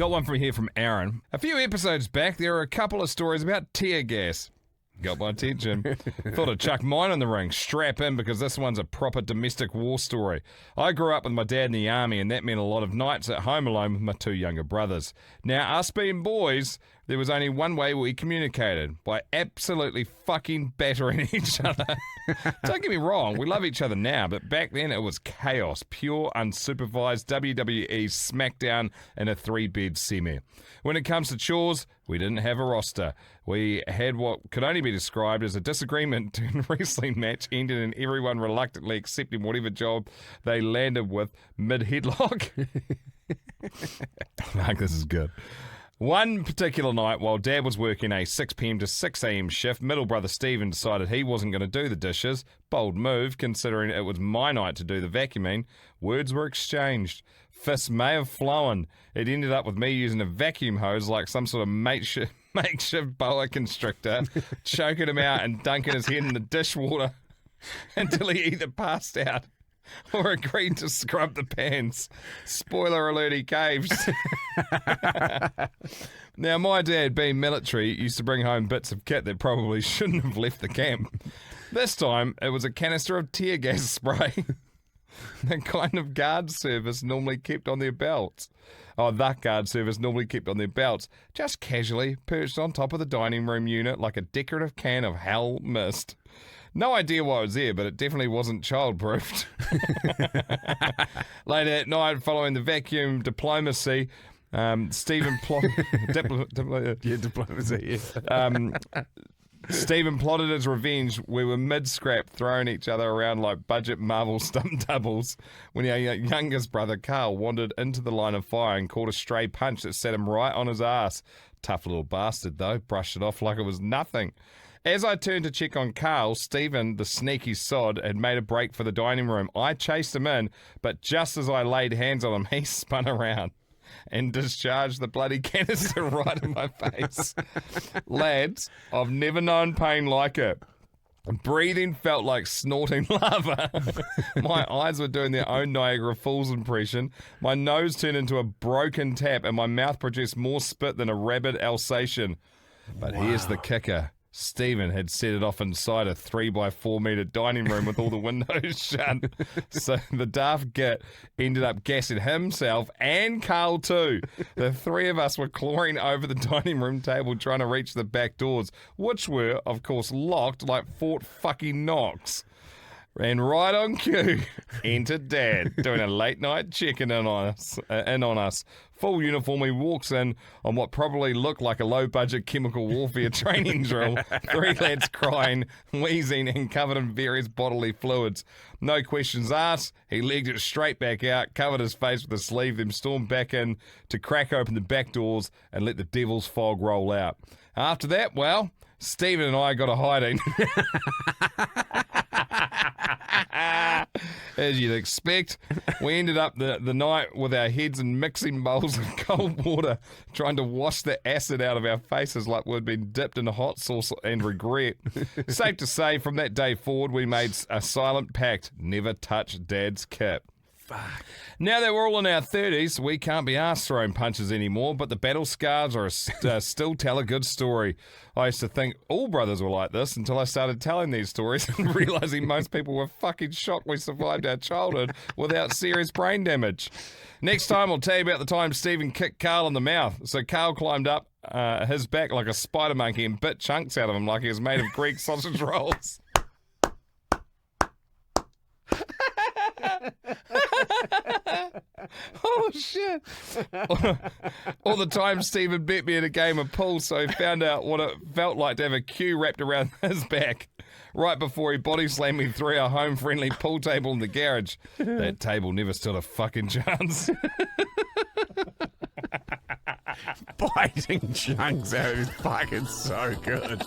Got one from here from Aaron. A few episodes back, there were a couple of stories about tear gas. Got my attention. Thought I'd chuck mine in the ring. Strap in, because this one's a proper domestic war story. I grew up with my dad in the army, and that meant a lot of nights at home alone with my two younger brothers. Now, us being boys, there was only one way we communicated, by absolutely fucking battering each other. Don't get me wrong, we love each other now, but back then it was chaos, pure unsupervised WWE smackdown in a 3-bed semi. When it comes to chores, we didn't have a roster. We had what could only be described as a disagreement to a wrestling match ended in everyone reluctantly accepting whatever job they landed with mid-headlock. Mark, this is good. One particular night, while Dad was working a 6 p.m. to 6 a.m. shift, middle brother Stephen decided he wasn't going to do the dishes. Bold move, considering it was my night to do the vacuuming. Words were exchanged. Fists may have flown. It ended up with me using a vacuum hose like some sort of makeshift boa constrictor, choking him out and dunking his head in the dishwater until he either passed out or agreed to scrub the pans. Spoiler alert, he caved. Now, my dad, being military, used to bring home bits of kit that probably shouldn't have left the camp. This time, it was a canister of tear gas spray. The kind of guard service normally kept on their belts. That guard service normally kept on their belts, just casually perched on top of the dining room unit like a decorative can of Hell Mist. No idea why it was there, but it definitely wasn't childproofed. Later at night, following the vacuum diplomacy, Stephen diplomacy, yeah. Stephen plotted his revenge. We were mid-scrap, throwing each other around like budget Marvel stunt doubles, when our youngest brother, Carl, wandered into the line of fire and caught a stray punch that set him right on his ass. Tough little bastard, though. Brushed it off like it was nothing. As I turned to check on Carl, Stephen, the sneaky sod, had made a break for the dining room. I chased him in, but just as I laid hands on him, he spun around and discharged the bloody canister right in my face. Lads, I've never known pain like it. Breathing felt like snorting lava. My eyes were doing their own Niagara Falls impression. My nose turned into a broken tap, and my mouth produced more spit than a rabid Alsatian. But here's the kicker. Stephen had set it off inside a 3x4 metre dining room with all the windows shut. So the daft git ended up gassing himself and Carl too. The three of us were clawing over the dining room table trying to reach the back doors, which were, of course, locked like Fort fucking Knox. And right on cue, entered Dad, doing a late night check-in on us. Full uniform, he walks in on what probably looked like a low-budget chemical warfare training drill. 3 lads crying, wheezing, and covered in various bodily fluids. No questions asked. He legged it straight back out, covered his face with a sleeve, then stormed back in to crack open the back doors and let the devil's fog roll out. After that, well, Stephen and I got a hiding. As you'd expect, we ended up the night with our heads in mixing bowls of cold water, trying to wash the acid out of our faces like we'd been dipped in hot sauce and regret. Safe to say, from that day forward, we made a silent pact: never touch Dad's kit. Fuck. Now that we're all in our 30s, we can't be arsed throwing punches anymore, but the battle scars are still tell a good story. I used to think all brothers were like this until I started telling these stories and realising most people were fucking shocked we survived our childhood without serious brain damage. Next time, I'll tell you about the time Stephen kicked Carl in the mouth. So Carl climbed up his back like a spider monkey and bit chunks out of him like he was made of Greek sausage rolls. Oh shit. All the time Stephen bet me in a game of pool, so he found out what it felt like to have a cue wrapped around his back right before he body slammed me through our home friendly pool table in the garage. That table never stood a fucking chance. Biting chunks out is fucking so good.